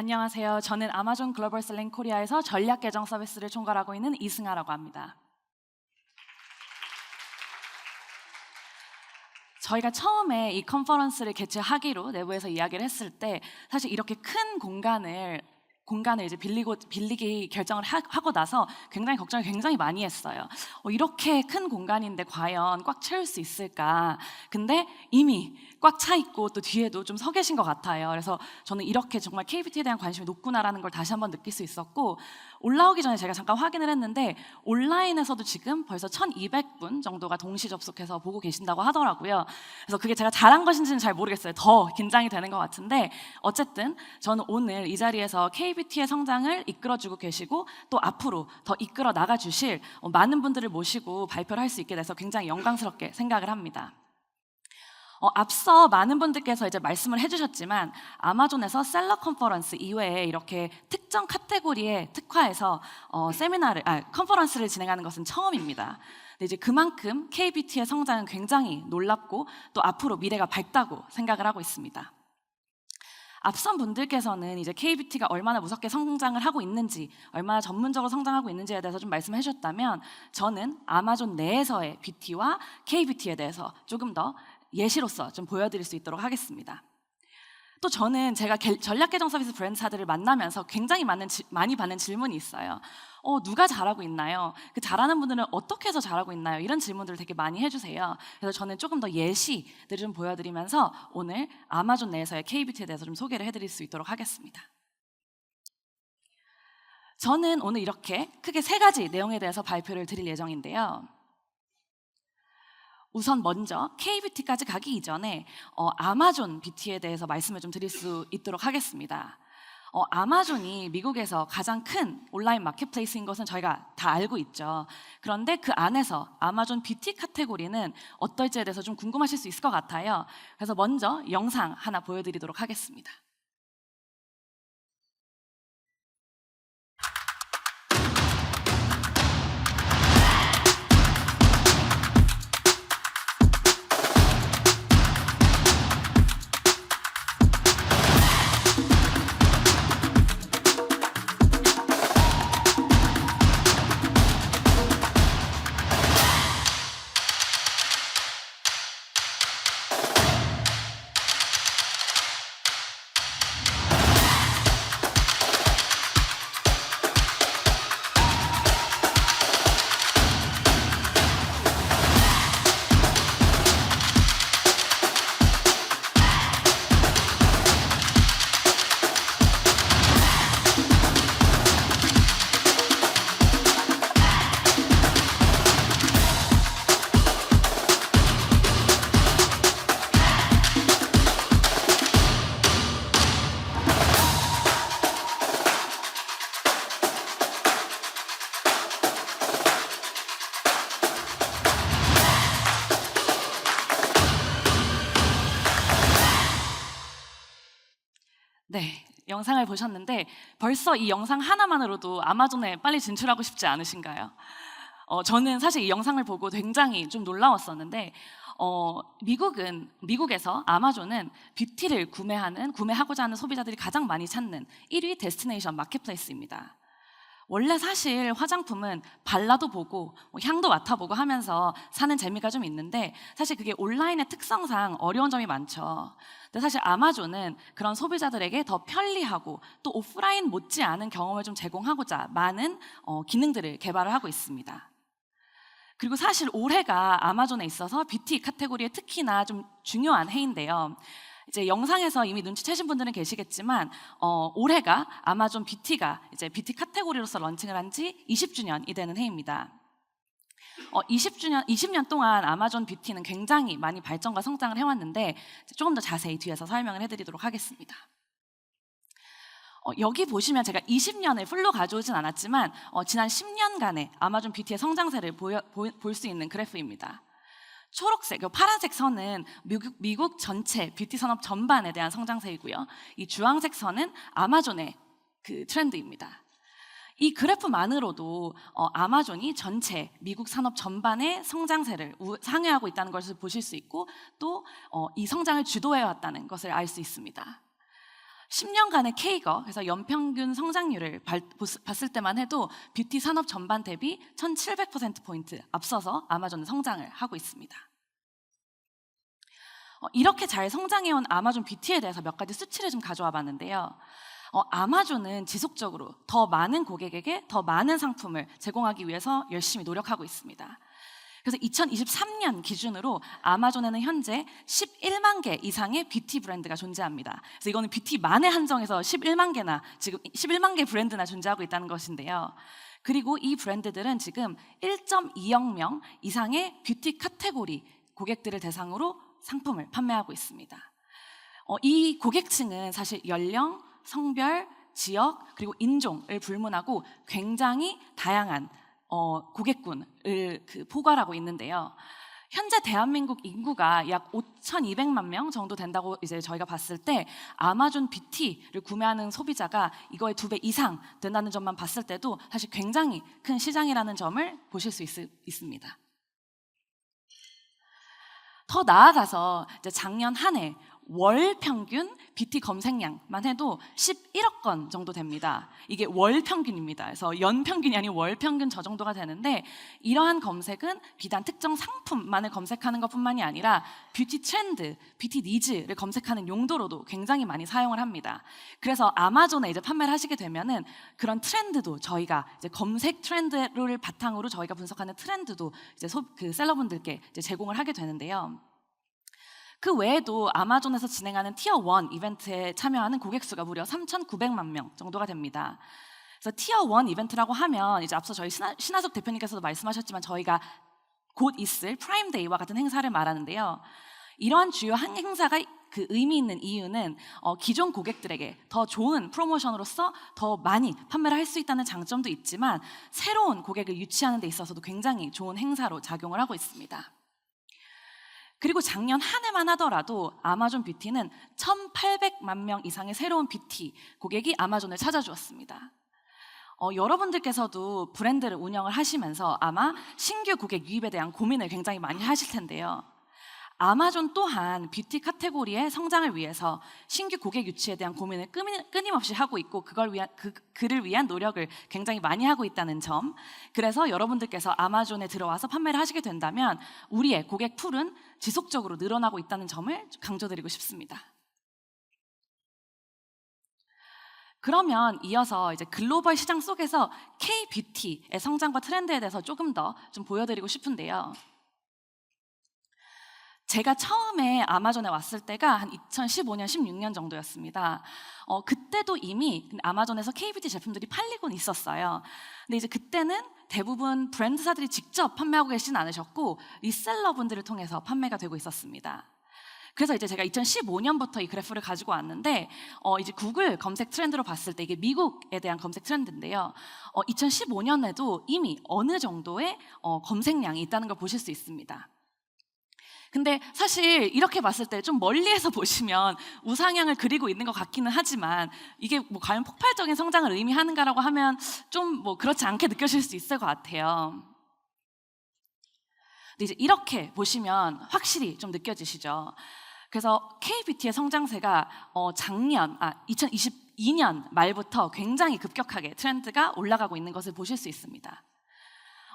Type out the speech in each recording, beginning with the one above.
안녕하세요. 저는 아마존 글로벌 셀링 코리아에서 전략 계정 서비스를 총괄하고 있는 이승아라고 합니다. 저희가 처음에 이 컨퍼런스를 개최하기로 내부에서 이야기를 했을 때 사실 이렇게 큰 공간을 이제 빌리기 결정을 하고 나서 걱정을 굉장히 많이 했어요. 이렇게 큰 공간인데 과연 꽉 채울 수 있을까? 근데 이미 꽉 차 있고 또 뒤에도 좀 서 계신 것 같아요. 그래서 저는 이렇게 정말 KBT에 대한 관심이 높구나라는 걸 다시 한번 느낄 수 있었고, 올라오기 전에 제가 잠깐 확인을 했는데 온라인에서도 지금 벌써 1,200분 정도가 동시 접속해서 보고 계신다고 하더라고요. 그래서 그게 제가 잘한 것인지는 잘 모르겠어요. 더 긴장이 되는 것 같은데, 어쨌든 저는 오늘 이 자리에서 KBT의 성장을 이끌어주고 계시고 또 앞으로 더 이끌어 나가주실 많은 분들을 모시고 발표를 할 수 있게 돼서 굉장히 영광스럽게 생각을 합니다. 앞서 많은 분들께서 이제 말씀을 해주셨지만 아마존에서 셀러 컨퍼런스 이외에 이렇게 특정 카테고리에 특화해서 컨퍼런스를 진행하는 것은 처음입니다. 근데 이제 그만큼 KBT의 성장은 굉장히 놀랍고 또 앞으로 미래가 밝다고 생각을 하고 있습니다. 앞선 분들께서는 이제 KBT가 얼마나 무섭게 성장을 하고 있는지, 얼마나 전문적으로 성장하고 있는지에 대해서 좀 말씀해 주셨다면, 저는 아마존 내에서의 BT와 KBT에 대해서 조금 더 예시로서 좀 보여드릴 수 있도록 하겠습니다. 또 저는 제가 전략 계정 서비스 브랜드사들을 만나면서 굉장히 많이 받는 질문이 있어요. 누가 잘하고 있나요? 그 잘하는 분들은 어떻게 해서 잘하고 있나요? 이런 질문들을 되게 많이 해주세요. 그래서 저는 조금 더 예시들을 좀 보여드리면서 오늘 아마존 내에서의 KBT에 대해서 좀 소개를 해드릴 수 있도록 하겠습니다. 저는 오늘 이렇게 크게 3가지 내용에 대해서 발표를 드릴 예정인데요. 우선 먼저 KBT까지 가기 이전에 아마존 BT에 대해서 말씀을 좀 드릴 수 있도록 하겠습니다. 아마존이 미국에서 가장 큰 온라인 마켓플레이스인 것은 저희가 다 알고 있죠. 그런데 그 안에서 아마존 BT 카테고리는 어떨지에 대해서 좀 궁금하실 수 있을 것 같아요. 그래서 먼저 영상 하나 보여드리도록 하겠습니다. 네, 영상을 보셨는데 벌써 이 영상 하나만으로도 아마존에 빨리 진출하고 싶지 않으신가요? 저는 사실 이 영상을 보고 굉장히 좀 놀라웠었는데, 미국에서 아마존은 뷰티를 구매하고자 하는 소비자들이 가장 많이 찾는 1위 데스티네이션 마켓플레이스입니다. 원래 사실 화장품은 발라도 보고 향도 맡아보고 하면서 사는 재미가 좀 있는데, 사실 그게 온라인의 특성상 어려운 점이 많죠. 근데 사실 아마존은 그런 소비자들에게 더 편리하고 또 오프라인 못지않은 경험을 좀 제공하고자 많은 기능들을 개발을 하고 있습니다. 그리고 사실 올해가 아마존에 있어서 뷰티 카테고리에 특히나 좀 중요한 해인데요. 이제 영상에서 이미 눈치채신 분들은 계시겠지만 올해가 아마존 뷰티가 이제 뷰티 카테고리로서 런칭을 한 지 20주년이 되는 해입니다. 20년 동안 아마존 뷰티는 굉장히 많이 발전과 성장을 해왔는데 조금 더 자세히 뒤에서 설명을 해드리도록 하겠습니다. 여기 보시면 제가 20년을 풀로 가져오진 않았지만 지난 10년간의 아마존 뷰티의 성장세를 볼 수 있는 그래프입니다. 초록색, 파란색 선은 미국 전체 뷰티 산업 전반에 대한 성장세이고요. 이 주황색 선은 아마존의 그 트렌드입니다. 이 그래프만으로도 아마존이 전체 미국 산업 전반의 성장세를 상회하고 있다는 것을 보실 수 있고, 또 이 성장을 주도해왔다는 것을 알 수 있습니다. 10년간의 K거, 그래서 연평균 성장률을 봤을 때만 해도 뷰티 산업 전반 대비 1700%포인트 앞서서 아마존은 성장을 하고 있습니다. 이렇게 잘 성장해온 아마존 뷰티에 대해서 몇 가지 수치를 좀 가져와 봤는데요. 아마존은 지속적으로 더 많은 고객에게 더 많은 상품을 제공하기 위해서 열심히 노력하고 있습니다. 그래서 2023년 기준으로 아마존에는 현재 11만 개 이상의 뷰티 브랜드가 존재합니다. 그래서 이거는 뷰티만에 한정해서 11만 개 브랜드나 존재하고 있다는 것인데요. 그리고 이 브랜드들은 지금 1.2억 명 이상의 뷰티 카테고리 고객들을 대상으로 상품을 판매하고 있습니다. 이 고객층은 사실 연령, 성별, 지역, 그리고 인종을 불문하고 굉장히 다양한 고객군을 포괄하고 있는데요. 현재 대한민국 인구가 약 5,200만 명 정도 된다고 이제 저희가 봤을 때 아마존 뷰티를 구매하는 소비자가 이거의 2배 이상 된다는 점만 봤을 때도 사실 굉장히 큰 시장이라는 점을 보실 수 있습니다. 더 나아가서 이제 작년 한 해 월 평균 뷰티 검색량만 해도 11억 건 정도 됩니다. 이게 월 평균입니다. 그래서 연 평균이 아닌 월 평균 저 정도가 되는데, 이러한 검색은 비단 특정 상품만을 검색하는 것뿐만이 아니라 뷰티 트렌드, 뷰티 니즈를 검색하는 용도로도 굉장히 많이 사용을 합니다. 그래서 아마존에 이제 판매를 하시게 되면은 그런 트렌드도 저희가 이제 검색 트렌드를 바탕으로 저희가 분석하는 트렌드도 이제 셀러분들께 이제 제공을 하게 되는데요. 그 외에도 아마존에서 진행하는 티어 1 이벤트에 참여하는 고객 수가 무려 3,900만 명 정도가 됩니다. 그래서 티어 1 이벤트라고 하면 이제 앞서 저희 신하석 대표님께서도 말씀하셨지만 저희가 곧 있을 프라임데이와 같은 행사를 말하는데요. 이러한 주요 행사가 그 의미 있는 이유는 기존 고객들에게 더 좋은 프로모션으로서 더 많이 판매를 할 수 있다는 장점도 있지만 새로운 고객을 유치하는 데 있어서도 굉장히 좋은 행사로 작용을 하고 있습니다. 그리고 작년 한 해만 하더라도 아마존 뷰티는 1,800만 명 이상의 새로운 뷰티 고객이 아마존을 찾아주었습니다. 여러분들께서도 브랜드를 운영을 하시면서 아마 신규 고객 유입에 대한 고민을 굉장히 많이 하실 텐데요. 아마존 또한 뷰티 카테고리의 성장을 위해서 신규 고객 유치에 대한 고민을 끊임없이 하고 있고 그를 위한 노력을 굉장히 많이 하고 있다는 점, 그래서 여러분들께서 아마존에 들어와서 판매를 하시게 된다면 우리의 고객 풀은 지속적으로 늘어나고 있다는 점을 강조드리고 싶습니다. 그러면 이어서 이제 글로벌 시장 속에서 K-뷰티의 성장과 트렌드에 대해서 조금 더 좀 보여드리고 싶은데요. 제가 처음에 아마존에 왔을 때가 한 2015년, 16년 정도였습니다. 그때도 이미 아마존에서 K-뷰티 제품들이 팔리곤 있었어요. 근데 이제 그때는 대부분 브랜드사들이 직접 판매하고 계시진 않으셨고 리셀러분들을 통해서 판매가 되고 있었습니다. 그래서 이제 제가 2015년부터 이 그래프를 가지고 왔는데 이제 구글 검색 트렌드로 봤을 때 이게 미국에 대한 검색 트렌드인데요. 2015년에도 이미 어느 정도의 검색량이 있다는 걸 보실 수 있습니다. 근데 사실 이렇게 봤을 때 좀 멀리에서 보시면 우상향을 그리고 있는 것 같기는 하지만 이게 뭐 과연 폭발적인 성장을 의미하는가라고 하면 좀 뭐 그렇지 않게 느껴질 수 있을 것 같아요. 근데 이제 이렇게 보시면 확실히 좀 느껴지시죠? 그래서 K-뷰티의 성장세가 작년 2022년 말부터 굉장히 급격하게 트렌드가 올라가고 있는 것을 보실 수 있습니다.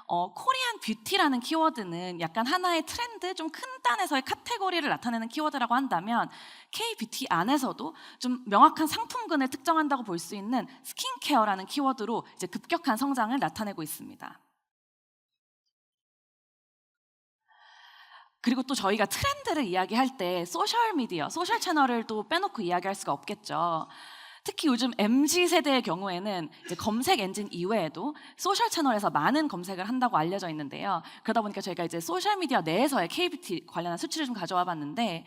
코리안 뷰티라는 키워드는 약간 하나의 트렌드, 좀 큰 단에서의 카테고리를 나타내는 키워드라고 한다면 K-뷰티 안에서도 좀 명확한 상품군을 특정한다고 볼 수 있는 스킨케어라는 키워드로 이제 급격한 성장을 나타내고 있습니다. 그리고 또 저희가 트렌드를 이야기할 때 소셜미디어, 소셜 채널을 또 빼놓고 이야기할 수가 없겠죠. 특히 요즘 MZ세대의 경우에는 이제 검색 엔진 이외에도 소셜 채널에서 많은 검색을 한다고 알려져 있는데요. 그러다 보니까 저희가 이제 소셜미디어 내에서의 K-뷰티 관련한 수치를 좀 가져와 봤는데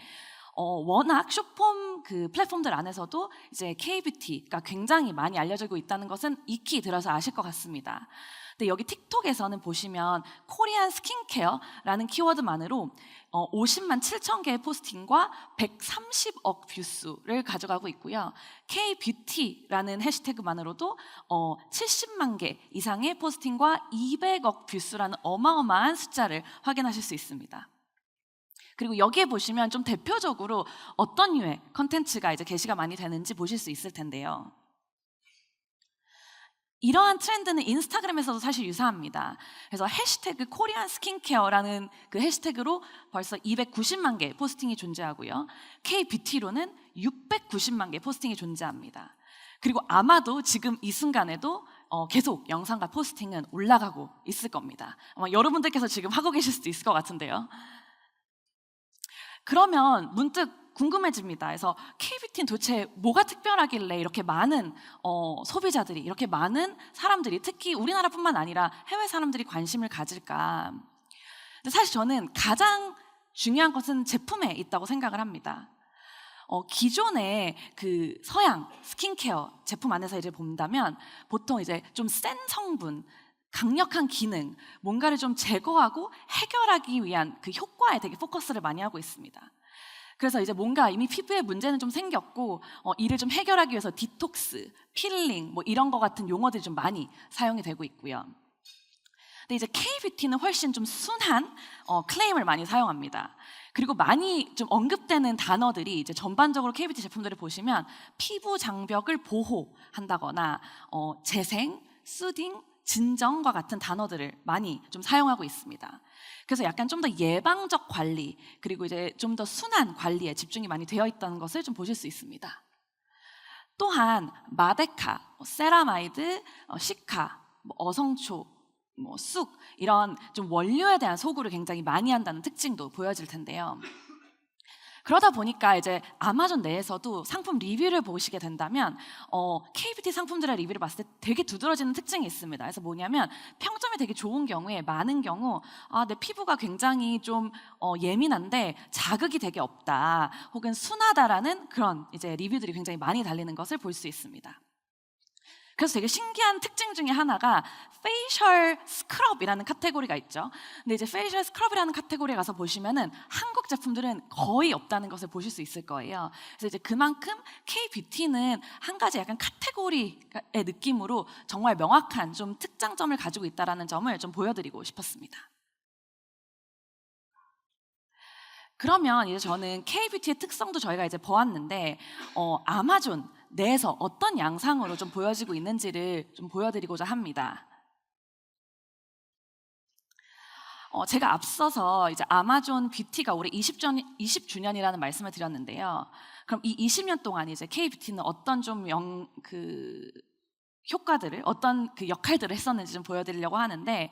워낙 숏폼 그 플랫폼들 안에서도 이제 K-뷰티가 굉장히 많이 알려지고 있다는 것은 익히 들어서 아실 것 같습니다. 근데 여기 틱톡에서는 보시면 코리안 스킨케어라는 키워드만으로 50만 7천 개의 포스팅과 130억 뷰수를 가져가고 있고요. K-뷰티라는 해시태그만으로도 70만 개 이상의 포스팅과 200억 뷰수라는 어마어마한 숫자를 확인하실 수 있습니다. 그리고 여기에 보시면 좀 대표적으로 어떤 류의 컨텐츠가 이제 게시가 많이 되는지 보실 수 있을 텐데요. 이러한 트렌드는 인스타그램에서도 사실 유사합니다. 그래서 해시태그 코리안 스킨케어라는 그 해시태그로 벌써 290만 개 포스팅이 존재하고요. K-뷰티로는 690만 개 포스팅이 존재합니다. 그리고 아마도 지금 이 순간에도 계속 영상과 포스팅은 올라가고 있을 겁니다. 아마 여러분들께서 지금 하고 계실 수도 있을 것 같은데요. 그러면 문득 궁금해집니다. 그래서 K-뷰티는 도대체 뭐가 특별하길래 이렇게 많은 소비자들이, 이렇게 많은 사람들이, 특히 우리나라뿐만 아니라 해외 사람들이 관심을 가질까? 근데 사실 저는 가장 중요한 것은 제품에 있다고 생각을 합니다. 기존의 그 서양 스킨케어 제품 안에서 이제 본다면 보통 이제 좀 센 성분, 강력한 기능, 뭔가를 좀 제거하고 해결하기 위한 그 효과에 되게 포커스를 많이 하고 있습니다. 그래서 이제 뭔가 이미 피부에 문제는 좀 생겼고 이를 좀 해결하기 위해서 디톡스, 필링 뭐 이런 거 같은 용어들이 좀 많이 사용이 되고 있고요. 근데 이제 K-뷰티는 훨씬 좀 순한 클레임을 많이 사용합니다. 그리고 많이 좀 언급되는 단어들이 이제 전반적으로 K-뷰티 제품들을 보시면 피부 장벽을 보호한다거나 재생, 수딩, 진정과 같은 단어들을 많이 좀 사용하고 있습니다. 그래서 약간 좀 더 예방적 관리, 그리고 이제 좀 더 순한 관리에 집중이 많이 되어 있다는 것을 좀 보실 수 있습니다. 또한 마데카, 세라마이드, 시카, 어성초, 쑥 이런 좀 원료에 대한 소구를 굉장히 많이 한다는 특징도 보여질 텐데요. 그러다 보니까 이제 아마존 내에서도 상품 리뷰를 보시게 된다면 K-뷰티 상품들의 리뷰를 봤을 때 되게 두드러지는 특징이 있습니다. 그래서 뭐냐면 평점이 되게 좋은 경우에 많은 경우 내 피부가 굉장히 좀 예민한데 자극이 되게 없다, 혹은 순하다라는 그런 이제 리뷰들이 굉장히 많이 달리는 것을 볼 수 있습니다. 그래서 되게 신기한 특징 중에 하나가 페이셜 스크럽이라는 카테고리가 있죠. 근데 이제 페이셜 스크럽이라는 카테고리에 가서 보시면은 한국 제품들은 거의 없다는 것을 보실 수 있을 거예요. 그래서 이제 그만큼 K-뷰티는 한 가지 약간 카테고리의 느낌으로 정말 명확한 좀 특장점을 가지고 있다는 점을 좀 보여드리고 싶었습니다. 그러면 이제 저는 K-뷰티의 특성도 저희가 이제 보았는데 아마존 내에서 어떤 양상으로 좀 보여지고 있는지를 좀 보여드리고자 합니다. 제가 앞서서 이제 아마존 뷰티가 올해 20주년이라는 말씀을 드렸는데요. 그럼 이 20년 동안 이제 K-뷰티는 어떤 좀 효과들을, 어떤 그 역할들을 했었는지 좀 보여드리려고 하는데,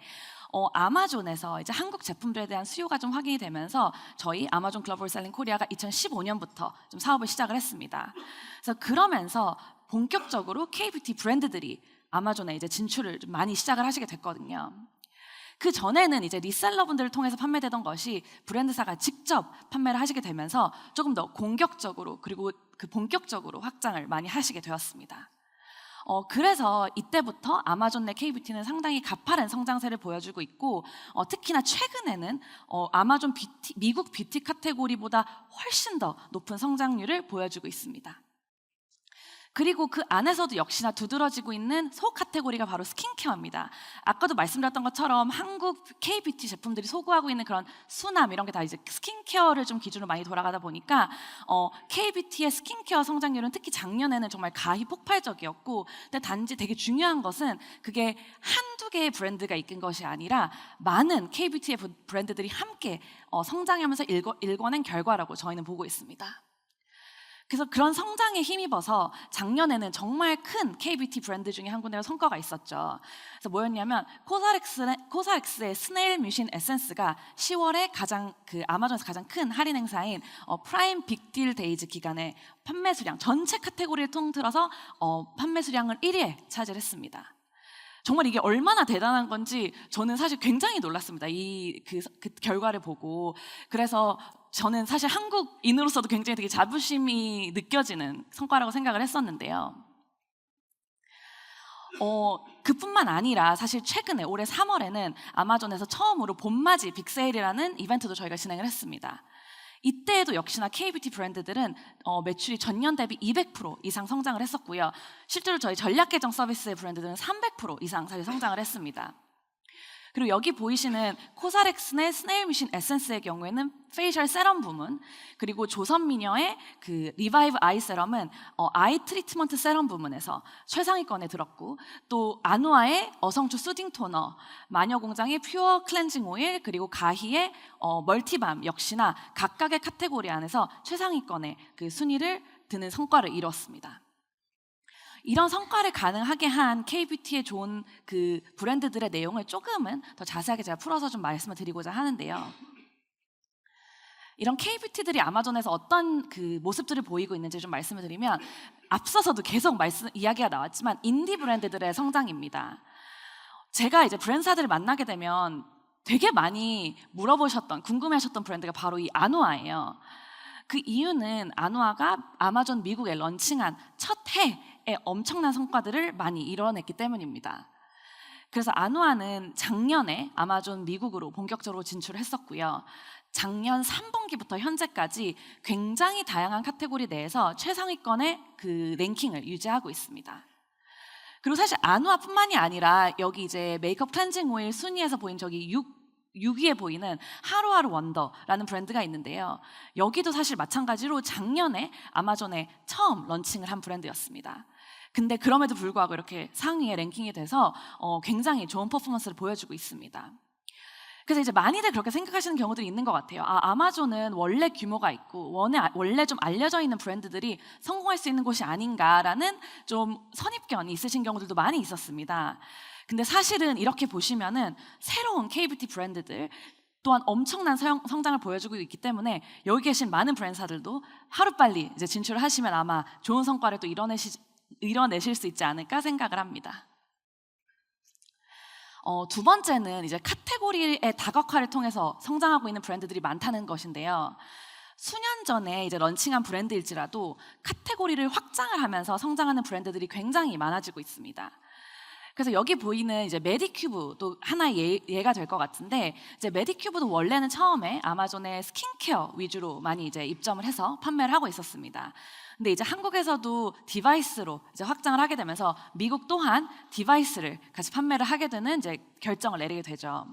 아마존에서 이제 한국 제품들에 대한 수요가 좀 확인이 되면서 저희 아마존 글로벌 셀링 코리아가 2015년부터 좀 사업을 시작을 했습니다. 그래서 그러면서 본격적으로 K-뷰티 브랜드들이 아마존에 이제 진출을 좀 많이 시작을 하시게 됐거든요. 그 전에는 이제 리셀러분들을 통해서 판매되던 것이 브랜드사가 직접 판매를 하시게 되면서 조금 더 공격적으로, 그리고 그 본격적으로 확장을 많이 하시게 되었습니다. 그래서 이때부터 아마존 내 K-뷰티는 상당히 가파른 성장세를 보여주고 있고, 특히나 최근에는 아마존 뷰티, 미국 뷰티 카테고리보다 훨씬 더 높은 성장률을 보여주고 있습니다. 그리고 그 안에서도 역시나 두드러지고 있는 소 카테고리가 바로 스킨케어입니다. 아까도 말씀드렸던 것처럼 한국 K-뷰티 제품들이 소구하고 있는 그런 순함 이런 게 다 이제 스킨케어를 좀 기준으로 많이 돌아가다 보니까 K-뷰티의 스킨케어 성장률은 특히 작년에는 정말 가히 폭발적이었고, 근데 단지 되게 중요한 것은 그게 한두 개의 브랜드가 이끈 것이 아니라 많은 K-뷰티의 브랜드들이 함께 성장하면서 일궈낸 결과라고 저희는 보고 있습니다. 그래서 그런 성장에 힘입어서 작년에는 정말 큰 K-뷰티 브랜드 중에 한 군데가 성과가 있었죠. 그래서 뭐였냐면 코사엑스의 스네일 뮤신 에센스가 10월에 아마존에서 가장 큰 할인 행사인 프라임 빅딜 데이즈 기간에 판매 수량, 전체 카테고리를 통틀어서 판매 수량을 1위에 차지했습니다. 정말 이게 얼마나 대단한 건지 저는 사실 굉장히 놀랐습니다. 그 결과를 보고. 그래서 저는 사실 한국인으로서도 굉장히 되게 자부심이 느껴지는 성과라고 생각을 했었는데요. 그뿐만 아니라 사실 최근에 올해 3월에는 아마존에서 처음으로 봄맞이 빅세일이라는 이벤트도 저희가 진행을 했습니다. 이때에도 역시나 K-뷰티 브랜드들은 매출이 전년 대비 200% 이상 성장을 했었고요. 실제로 저희 전략 계정 서비스의 브랜드들은 300% 이상 사실 성장을 했습니다. 그리고 여기 보이시는 코사렉슨의 스네일 미신 에센스의 경우에는 페이셜 세럼 부문, 그리고 조선미녀의 그 리바이브 아이 세럼은 아이 트리트먼트 세럼 부문에서 최상위권에 들었고, 또 아누아의 어성초 수딩 토너, 마녀공장의 퓨어 클렌징 오일, 그리고 가히의 멀티밤 역시나 각각의 카테고리 안에서 최상위권에 그 순위를 드는 성과를 이뤘습니다. 이런 성과를 가능하게 한 K-뷰티의 좋은 그 브랜드들의 내용을 조금은 더 자세하게 제가 풀어서 좀 말씀을 드리고자 하는데요. 이런 K-뷰티들이 아마존에서 어떤 그 모습들을 보이고 있는지 좀 말씀을 드리면, 앞서서도 계속 이야기가 나왔지만 인디 브랜드들의 성장입니다. 제가 이제 브랜드사들을 만나게 되면 되게 많이 물어보셨던, 궁금해하셨던 브랜드가 바로 이 아누아예요. 그 이유는 아누아가 아마존 미국에 런칭한 첫 해에 엄청난 성과들을 많이 이뤄냈기 때문입니다. 그래서 아누아는 작년에 아마존 미국으로 본격적으로 진출을 했었고요. 작년 3분기부터 현재까지 굉장히 다양한 카테고리 내에서 최상위권의 그 랭킹을 유지하고 있습니다. 그리고 사실 아누아뿐만이 아니라 여기 이제 메이크업 클렌징 오일 순위에서 보인 저기 6위에 보이는 하루하루 원더라는 브랜드가 있는데요. 여기도 사실 마찬가지로 작년에 아마존에 처음 런칭을 한 브랜드였습니다. 근데 그럼에도 불구하고 이렇게 상위에 랭킹이 돼서 굉장히 좋은 퍼포먼스를 보여주고 있습니다. 그래서 이제 많이들 그렇게 생각하시는 경우들이 있는 것 같아요. 아마존은 원래 규모가 있고 원래 좀 알려져 있는 브랜드들이 성공할 수 있는 곳이 아닌가라는 좀 선입견이 있으신 경우들도 많이 있었습니다. 근데 사실은 이렇게 보시면은 새로운 K-뷰티 브랜드들 또한 엄청난 성장을 보여주고 있기 때문에 여기 계신 많은 브랜드사들도 하루빨리 이제 진출을 하시면 아마 좋은 성과를 또 이뤄내실 수 있지 않을까 생각을 합니다. 두 번째는 이제 카테고리의 다각화를 통해서 성장하고 있는 브랜드들이 많다는 것인데요. 수년 전에 이제 런칭한 브랜드일지라도 카테고리를 확장을 하면서 성장하는 브랜드들이 굉장히 많아지고 있습니다. 그래서 여기 보이는 이제 메디큐브도 하나의 예가 될 것 같은데, 이제 메디큐브도 원래는 처음에 아마존의 스킨케어 위주로 많이 이제 입점을 해서 판매를 하고 있었습니다. 근데 이제 한국에서도 디바이스로 이제 확장을 하게 되면서 미국 또한 디바이스를 같이 판매를 하게 되는 이제 결정을 내리게 되죠.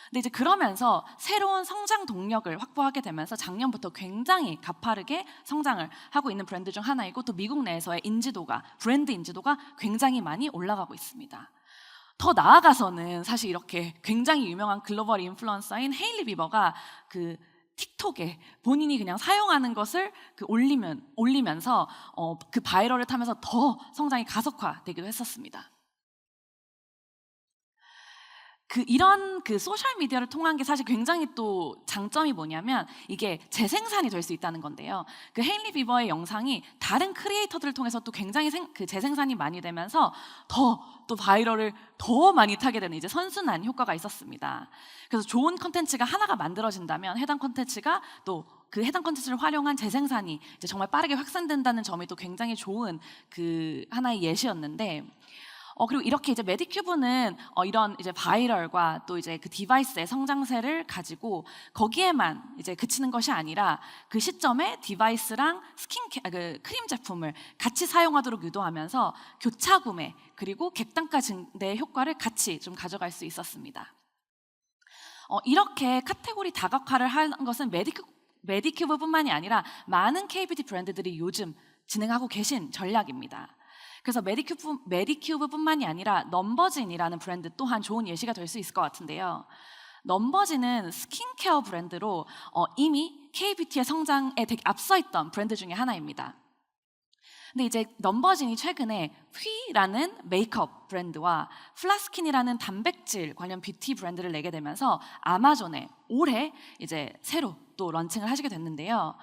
근데 이제 그러면서 새로운 성장 동력을 확보하게 되면서 작년부터 굉장히 가파르게 성장을 하고 있는 브랜드 중 하나이고, 또 미국 내에서의 브랜드 인지도가 굉장히 많이 올라가고 있습니다. 더 나아가서는 사실 이렇게 굉장히 유명한 글로벌 인플루언서인 헤일리 비버가 그 틱톡에 본인이 그냥 사용하는 것을 올리면서 그 바이럴을 타면서 더 성장이 가속화되기도 했었습니다. 이런 소셜 미디어를 통한 게 사실 굉장히 또 장점이 뭐냐면 이게 재생산이 될 수 있다는 건데요. 헤일리 비버의 영상이 다른 크리에이터들을 통해서 또 굉장히 재생산이 많이 되면서 또 바이럴을 더 많이 타게 되는 이제 선순환 효과가 있었습니다. 그래서 좋은 컨텐츠가 하나가 만들어진다면 해당 컨텐츠가 또 그 해당 컨텐츠를 활용한 재생산이 이제 정말 빠르게 확산된다는 점이 또 굉장히 좋은 하나의 예시였는데, 그리고 이렇게 이제 메디큐브는 이런 이제 바이럴과 또 이제 그 디바이스의 성장세를 가지고 거기에만 이제 그치는 것이 아니라 그 시점에 디바이스랑 크림 제품을 같이 사용하도록 유도하면서 교차 구매 그리고 객단가 증대 효과를 같이 좀 가져갈 수 있었습니다. 이렇게 카테고리 다각화를 하는 것은 메디큐브뿐만이 아니라 많은 K-뷰티 브랜드들이 요즘 진행하고 계신 전략입니다. 그래서 메디큐브뿐만이 아니라 넘버진이라는 브랜드 또한 좋은 예시가 될 수 있을 것 같은데요. 넘버진은 스킨케어 브랜드로 이미 K-뷰티의 성장에 되게 앞서 있던 브랜드 중에 하나입니다. 근데 이제 넘버진이 최근에 휘라는 메이크업 브랜드와 플라스킨이라는 단백질 관련 뷰티 브랜드를 내게 되면서 아마존에 올해 이제 새로 또 런칭을 하시게 됐는데요.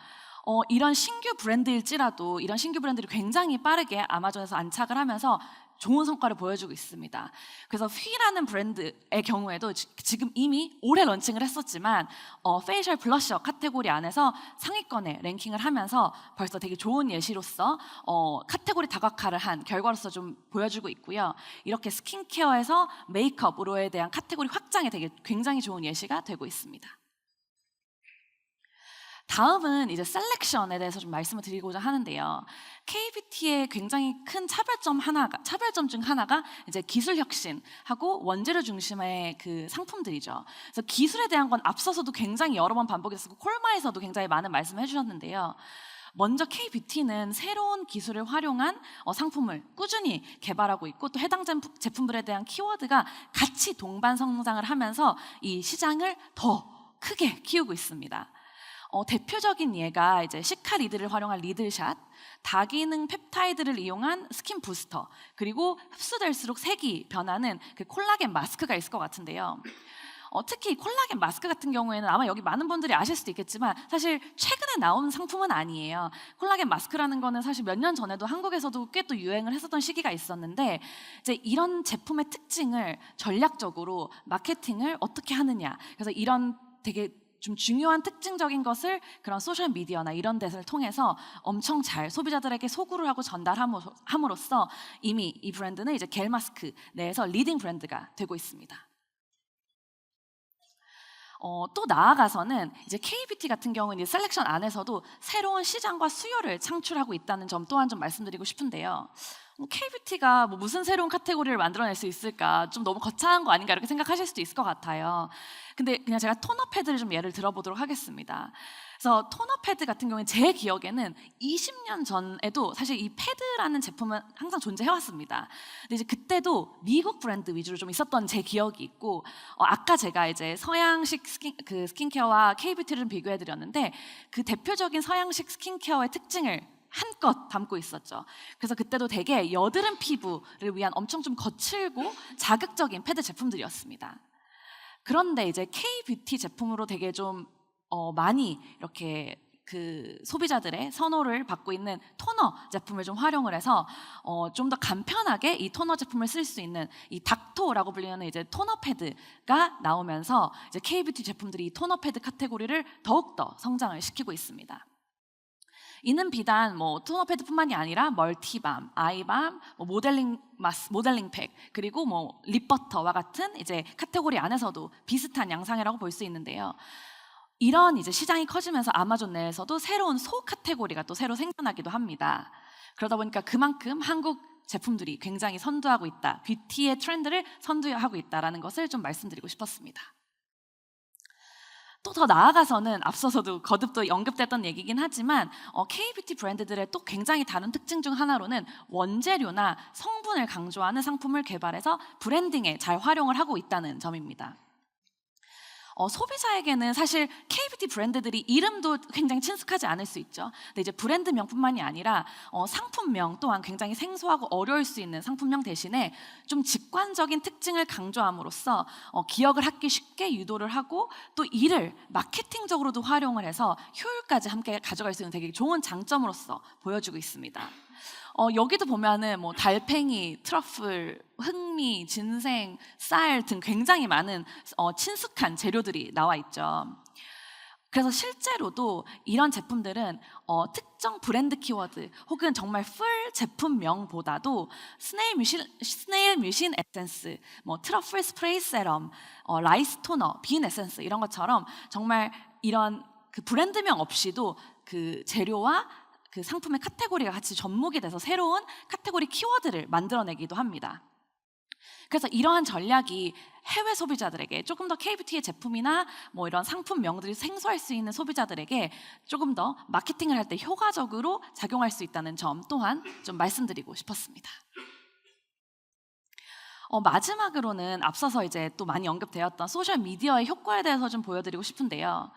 이런 신규 브랜드일지라도 이런 신규 브랜드를 굉장히 빠르게 아마존에서 안착을 하면서 좋은 성과를 보여주고 있습니다. 그래서 휘라는 브랜드의 경우에도 지금 이미 올해 런칭을 했었지만 페이셜 블러셔 카테고리 안에서 상위권에 랭킹을 하면서 벌써 되게 좋은 예시로서 카테고리 다각화를 한 결과로서 좀 보여주고 있고요. 이렇게 스킨케어에서 메이크업으로에 대한 카테고리 확장에 되게 굉장히 좋은 예시가 되고 있습니다. 다음은 이제 셀렉션에 대해서 좀 말씀을 드리고자 하는데요. K뷰티의 굉장히 큰 차별점 중 하나가 이제 기술 혁신하고 원재료 중심의 그 상품들이죠. 그래서 기술에 대한 건 앞서서도 굉장히 여러 번 반복했었고 콜마에서도 굉장히 많은 말씀을 해주셨는데요. 먼저 K뷰티는 새로운 기술을 활용한 상품을 꾸준히 개발하고 있고, 또 해당 제품들에 대한 키워드가 같이 동반 성장을 하면서 이 시장을 더 크게 키우고 있습니다. 대표적인 예가 이제 시카 리드를 활용한 리들샷, 다기능 펩타이드를 이용한 스킨 부스터, 그리고 흡수될수록 색이 변하는 그 콜라겐 마스크가 있을 것 같은데요. 특히 콜라겐 마스크 같은 경우에는 아마 여기 많은 분들이 아실 수도 있겠지만 사실 최근에 나온 상품은 아니에요. 콜라겐 마스크라는 거는 사실 몇 년 전에도 한국에서도 꽤 또 유행을 했었던 시기가 있었는데, 이제 이런 제품의 특징을 전략적으로 마케팅을 어떻게 하느냐, 그래서 이런 되게 좀 중요한 특징적인 것을 그런 소셜 미디어나 이런 데를 통해서 엄청 잘 소비자들에게 소구를 하고 전달함으로써 이미 이 브랜드는 이제 겔 마스크 내에서 리딩 브랜드가 되고 있습니다. 또 나아가서는 이제 K뷰티 같은 경우는 이제 셀렉션 안에서도 새로운 시장과 수요를 창출하고 있다는 점 또한 좀 말씀드리고 싶은데요. K뷰티가 무슨 새로운 카테고리를 만들어낼 수 있을까, 좀 너무 거창한 거 아닌가 이렇게 생각하실 수도 있을 것 같아요. 근데 그냥 제가 토너 패드를 좀 예를 들어보도록 하겠습니다. 그래서 토너 패드 같은 경우에 제 기억에는 20년 전에도 사실 이 패드라는 제품은 항상 존재해왔습니다. 근데 이제 그때도 미국 브랜드 위주로 좀 있었던 제 기억이 있고, 아까 제가 이제 서양식 스킨케어와 K뷰티를 좀 비교해드렸는데, 그 대표적인 서양식 스킨케어의 특징을 한껏 담고 있었죠. 그래서 그때도 되게 여드름 피부를 위한 엄청 좀 거칠고 자극적인 패드 제품들이었습니다. 그런데 이제 K뷰티 제품으로 되게 좀 많이 이렇게 그 소비자들의 선호를 받고 있는 토너 제품을 좀 활용을 해서 좀 더 간편하게 이 토너 제품을 쓸 수 있는 이 닥토라고 불리는 이제 토너 패드가 나오면서 이제 K뷰티 제품들이 이 토너 패드 카테고리를 더욱더 성장을 시키고 있습니다. 이는 비단 토너 패드뿐만이 아니라 멀티밤, 아이밤, 모델링 팩, 그리고 립버터와 같은 이제 카테고리 안에서도 비슷한 양상이라고 볼 수 있는데요. 이런 이제 시장이 커지면서 아마존 내에서도 새로운 소 카테고리가 또 새로 생겨나기도 합니다. 그러다 보니까 그만큼 한국 제품들이 굉장히 선두하고 있다, 뷰티의 트렌드를 선두하고 있다라는 것을 좀 말씀드리고 싶었습니다. 또 더 나아가서는 앞서서도 거듭 또 언급됐던 얘기긴 하지만 K뷰티 브랜드들의 또 굉장히 다른 특징 중 하나로는 원재료나 성분을 강조하는 상품을 개발해서 브랜딩에 잘 활용을 하고 있다는 점입니다. 소비자에게는 사실 K뷰티 브랜드들이 이름도 굉장히 친숙하지 않을 수 있죠. 근데 이제 브랜드명뿐만이 아니라 상품명 또한 굉장히 생소하고 어려울 수 있는 상품명 대신에 좀 직관적인 특징을 강조함으로써 기억을 하기 쉽게 유도를 하고, 또 이를 마케팅적으로도 활용을 해서 효율까지 함께 가져갈 수 있는 되게 좋은 장점으로서 보여주고 있습니다. 여기도 보면은 달팽이, 트러플, 흑미, 진생, 쌀 등 굉장히 많은 친숙한 재료들이 나와 있죠. 그래서 실제로도 이런 제품들은 특정 브랜드 키워드 혹은 정말 풀 제품명보다도 스네일 뮤신 에센스, 트러플 스프레이 세럼, 라이스 토너, 빈 에센스 이런 것처럼 정말 이런 그 브랜드명 없이도 그 재료와 그 상품의 카테고리가 같이 접목이 돼서 새로운 카테고리 키워드를 만들어내기도 합니다. 그래서 이러한 전략이 해외 소비자들에게 조금 더 K뷰티의 제품이나 이런 상품명들이 생소할 수 있는 소비자들에게 조금 더 마케팅을 할 때 효과적으로 작용할 수 있다는 점 또한 좀 말씀드리고 싶었습니다. 마지막으로는 앞서서 이제 또 많이 언급되었던 소셜 미디어의 효과에 대해서 좀 보여드리고 싶은데요.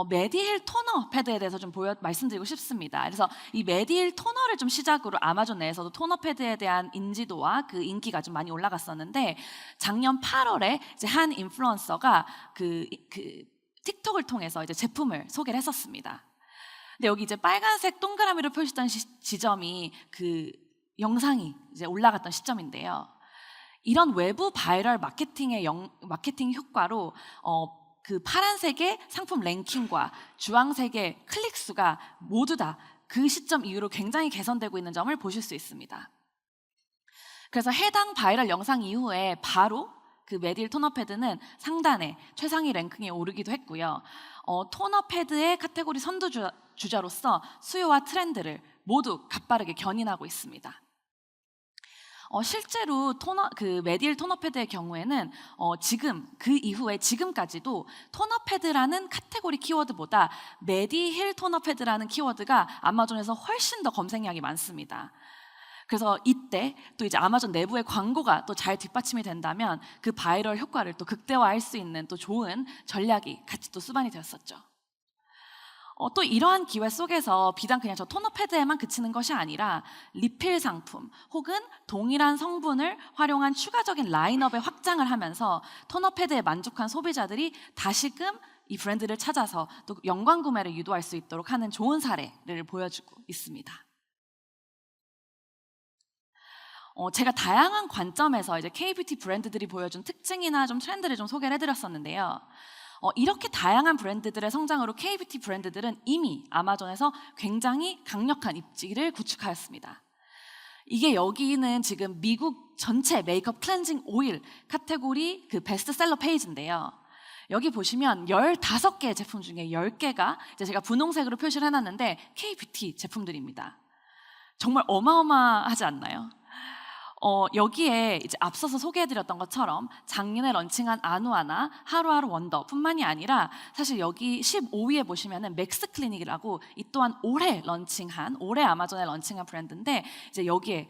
메디힐 토너 패드에 대해서 좀 말씀드리고 싶습니다. 그래서 이 메디힐 토너를 좀 시작으로 아마존 내에서도 토너 패드에 대한 인지도와 그 인기가 좀 많이 올라갔었는데, 작년 8월에 이제 한 인플루언서가 그 틱톡을 통해서 이제 제품을 소개를 했었습니다. 근데 여기 이제 빨간색 동그라미로 표시된 지점이 그 영상이 이제 올라갔던 시점인데요. 이런 외부 바이럴 마케팅 효과로 그 파란색의 상품 랭킹과 주황색의 클릭 수가 모두 다 그 시점 이후로 굉장히 개선되고 있는 점을 보실 수 있습니다. 그래서 해당 바이럴 영상 이후에 바로 그 메디힐 토너 패드는 상단에 최상위 랭킹에 오르기도 했고요. 토너 패드의 카테고리 선두주자로서 수요와 트렌드를 모두 가빠르게 견인하고 있습니다. 실제로 그 메디힐 토너 패드의 경우에는 지금 그 이후에 지금까지도 토너 패드라는 카테고리 키워드보다 메디힐 토너 패드라는 키워드가 아마존에서 훨씬 더 검색량이 많습니다. 그래서 이때 또 이제 아마존 내부의 광고가 또 잘 뒷받침이 된다면 그 바이럴 효과를 또 극대화할 수 있는 또 좋은 전략이 같이 또 수반이 되었었죠. 또 이러한 기회 속에서 비단 그냥 저 토너 패드에만 그치는 것이 아니라 리필 상품 혹은 동일한 성분을 활용한 추가적인 라인업의 확장을 하면서 토너 패드에 만족한 소비자들이 다시금 이 브랜드를 찾아서 또 연관 구매를 유도할 수 있도록 하는 좋은 사례를 보여주고 있습니다. 제가 다양한 관점에서 이제 K-뷰티 브랜드들이 보여준 특징이나 좀 트렌드를 좀 소개를 해드렸었는데요. 이렇게 다양한 브랜드들의 성장으로 K-뷰티 브랜드들은 이미 아마존에서 굉장히 강력한 입지를 구축하였습니다. 이게 여기는 지금 미국 전체 메이크업 클렌징 오일 카테고리 그 베스트셀러 페이지인데요. 여기 보시면 15개의 제품 중에 10개가 이제 제가 분홍색으로 표시를 해놨는데 K-뷰티 제품들입니다. 정말 어마어마하지 않나요? 여기에 이제 앞서서 소개해드렸던 것처럼 작년에 런칭한 아누아나 하루하루 원더 뿐만이 아니라 사실 여기 15위에 보시면은 맥스 클리닉이라고 이 또한 올해 아마존에 런칭한 브랜드인데 이제 여기에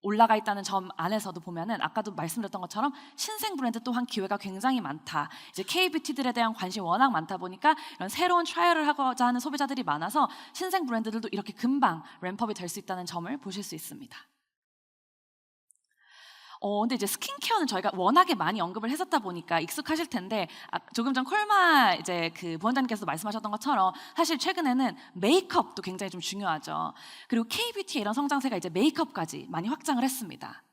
올라가 있다는 점 안에서도 보면은 아까도 말씀드렸던 것처럼 신생 브랜드 또한 기회가 굉장히 많다. 이제 K-뷰티들에 대한 관심이 워낙 많다 보니까 이런 새로운 트라이얼을 하고자 하는 소비자들이 많아서 신생 브랜드들도 이렇게 금방 램프업이 될 수 있다는 점을 보실 수 있습니다. 근데 이제 스킨케어는 저희가 워낙에 많이 언급을 했었다 보니까 익숙하실 텐데 조금 전 콜마 이제 그 부원장님께서 말씀하셨던 것처럼 사실 최근에는 메이크업도 굉장히 좀 중요하죠. 그리고 K-뷰티의 이런 성장세가 이제 메이크업까지 많이 확장을 했습니다.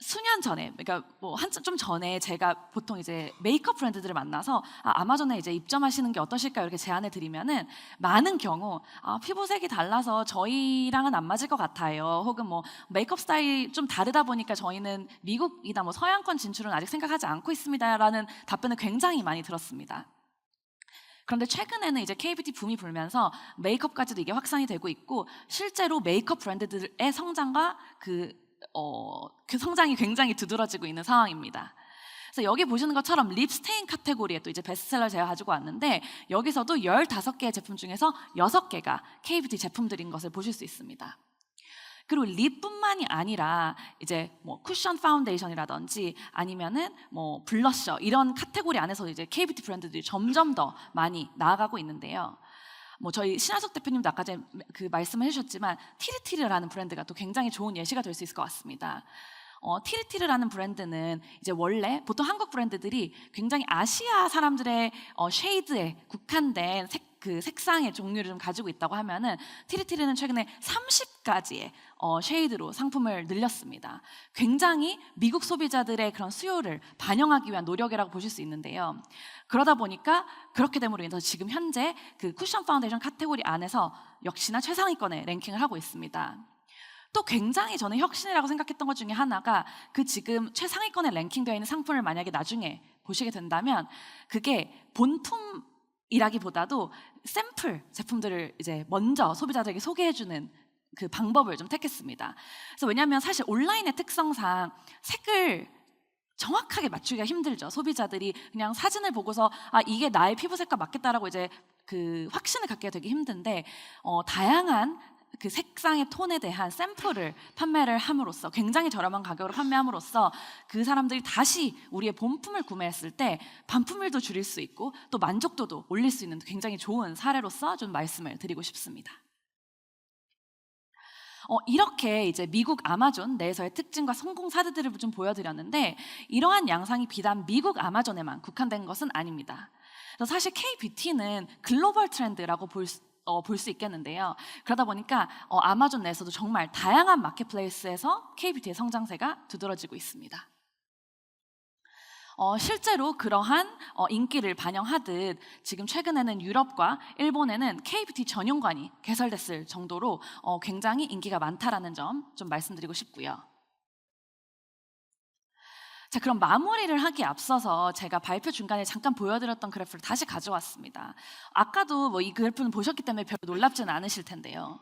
수년 전에, 그러니까 뭐 한참 좀 전에 제가 보통 이제 메이크업 브랜드들을 만나서 아마존에 이제 입점하시는 게 어떠실까요? 이렇게 제안을 드리면은 많은 경우 피부색이 달라서 저희랑은 안 맞을 것 같아요. 혹은 뭐 메이크업 스타일이 좀 다르다 보니까 저희는 미국이나 뭐 서양권 진출은 아직 생각하지 않고 있습니다라는 답변을 굉장히 많이 들었습니다. 그런데 최근에는 이제 K-뷰티 붐이 불면서 메이크업까지도 이게 확산이 되고 있고 실제로 메이크업 브랜드들의 성장과 그 성장이 굉장히 두드러지고 있는 상황입니다. 그래서 여기 보시는 것처럼 립 스테인 카테고리에 또 이제 베스트셀러 제가 가지고 왔는데 여기서도 15개의 제품 중에서 6개가 K-뷰티 제품들인 것을 보실 수 있습니다. 그리고 립뿐만이 아니라 이제 뭐 쿠션 파운데이션이라든지 아니면은 뭐 블러셔 이런 카테고리 안에서 이제 K-뷰티 브랜드들이 점점 더 많이 나아가고 있는데요. 뭐 저희 신하숙 대표님도 아까 전에 그 말씀을 해주셨지만 티르티르라는 브랜드가 또 굉장히 좋은 예시가 될 수 있을 것 같습니다. 티르티르라는 브랜드는 이제 원래 보통 한국 브랜드들이 굉장히 아시아 사람들의 쉐이드에 국한된 그 색상의 종류를 좀 가지고 있다고 하면은 티르티르는 최근에 30가지의 쉐이드로 상품을 늘렸습니다. 굉장히 미국 소비자들의 그런 수요를 반영하기 위한 노력이라고 보실 수 있는데요. 그러다 보니까 그렇게 됨으로 인해서 지금 현재 그 쿠션 파운데이션 카테고리 안에서 역시나 최상위권에 랭킹을 하고 있습니다. 또 굉장히 저는 혁신이라고 생각했던 것 중에 하나가 그 지금 최상위권에 랭킹되어 있는 상품을 만약에 나중에 보시게 된다면 그게 본품이라기보다도 샘플 제품들을 이제 먼저 소비자들에게 소개해주는 그 방법을 좀 택했습니다. 그래서 왜냐하면 사실 온라인의 특성상 색을 정확하게 맞추기가 힘들죠. 소비자들이 그냥 사진을 보고서 이게 나의 피부색과 맞겠다라고 이제 그 확신을 갖기가 되게 힘든데 다양한 그 색상의 톤에 대한 샘플을 판매를 함으로써 굉장히 저렴한 가격으로 판매함으로써 그 사람들이 다시 우리의 본품을 구매했을 때 반품률도 줄일 수 있고 또 만족도도 올릴 수 있는 굉장히 좋은 사례로서 좀 말씀을 드리고 싶습니다. 이렇게 이제 미국 아마존 내에서의 특징과 성공 사례들을 좀 보여드렸는데 이러한 양상이 비단 미국 아마존에만 국한된 것은 아닙니다. 그래서 사실 K-뷰티는 글로벌 트렌드라고 볼 수 있겠는데요. 그러다 보니까 아마존 내에서도 정말 다양한 마켓플레이스에서 K-뷰티의 성장세가 두드러지고 있습니다. 실제로 그러한 인기를 반영하듯 지금 최근에는 유럽과 일본에는 K-뷰티 전용관이 개설됐을 정도로 굉장히 인기가 많다라는 점 좀 말씀드리고 싶고요. 자, 그럼 마무리를 하기에 앞서서 제가 발표 중간에 잠깐 보여드렸던 그래프를 다시 가져왔습니다. 아까도 뭐 이 그래프는 보셨기 때문에 별로 놀랍지는 않으실 텐데요.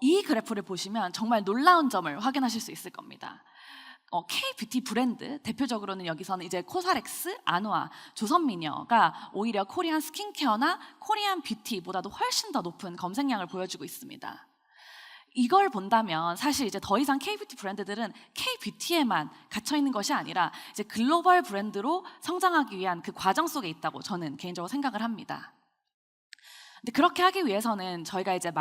이 그래프를 보시면 정말 놀라운 점을 확인하실 수 있을 겁니다. K-뷰티 브랜드, 대표적으로는 여기서는 이제 코사렉스, 아노아, 조선미녀가 오히려 코리안 스킨케어나 코리안 뷰티보다도 훨씬 더 높은 검색량을 보여주고 있습니다. 이걸 본다면 사실 이제 더 이상 K-뷰티 브랜드들은 K-뷰티에만 갇혀 있는 것이 아니라 이제 글로벌 브랜드로 성장하기 위한 그 과정 속에 있다고 저는 개인적으로 생각을 합니다. 근데 그렇게 하기 위해서는 저희가 이제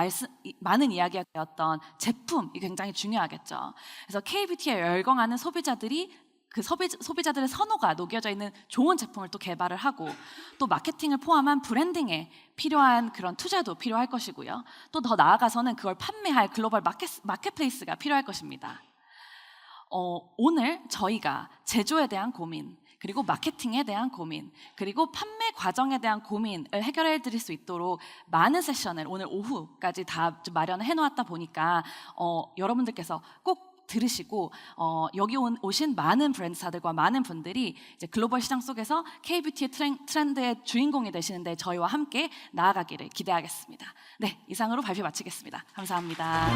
많은 이야기가 되었던 제품이 굉장히 중요하겠죠. 그래서 K-뷰티에 열광하는 소비자들이 그 소비자들의 선호가 녹여져 있는 좋은 제품을 또 개발을 하고 또 마케팅을 포함한 브랜딩에 필요한 그런 투자도 필요할 것이고요. 또 더 나아가서는 그걸 판매할 글로벌 마켓플레이스가 필요할 것입니다. 오늘 저희가 제조에 대한 고민, 그리고 마케팅에 대한 고민, 그리고 판매 과정에 대한 고민을 해결해 드릴 수 있도록 많은 세션을 오늘 오후까지 다 좀 마련을 해놓았다 보니까 여러분들께서 꼭 들으시고 여기 오신 많은 브랜드사들과 많은 분들이 이제 글로벌 시장 속에서 K-뷰티의 트렌드의 주인공이 되시는데 저희와 함께 나아가기를 기대하겠습니다. 네, 이상으로 발표 마치겠습니다. 감사합니다.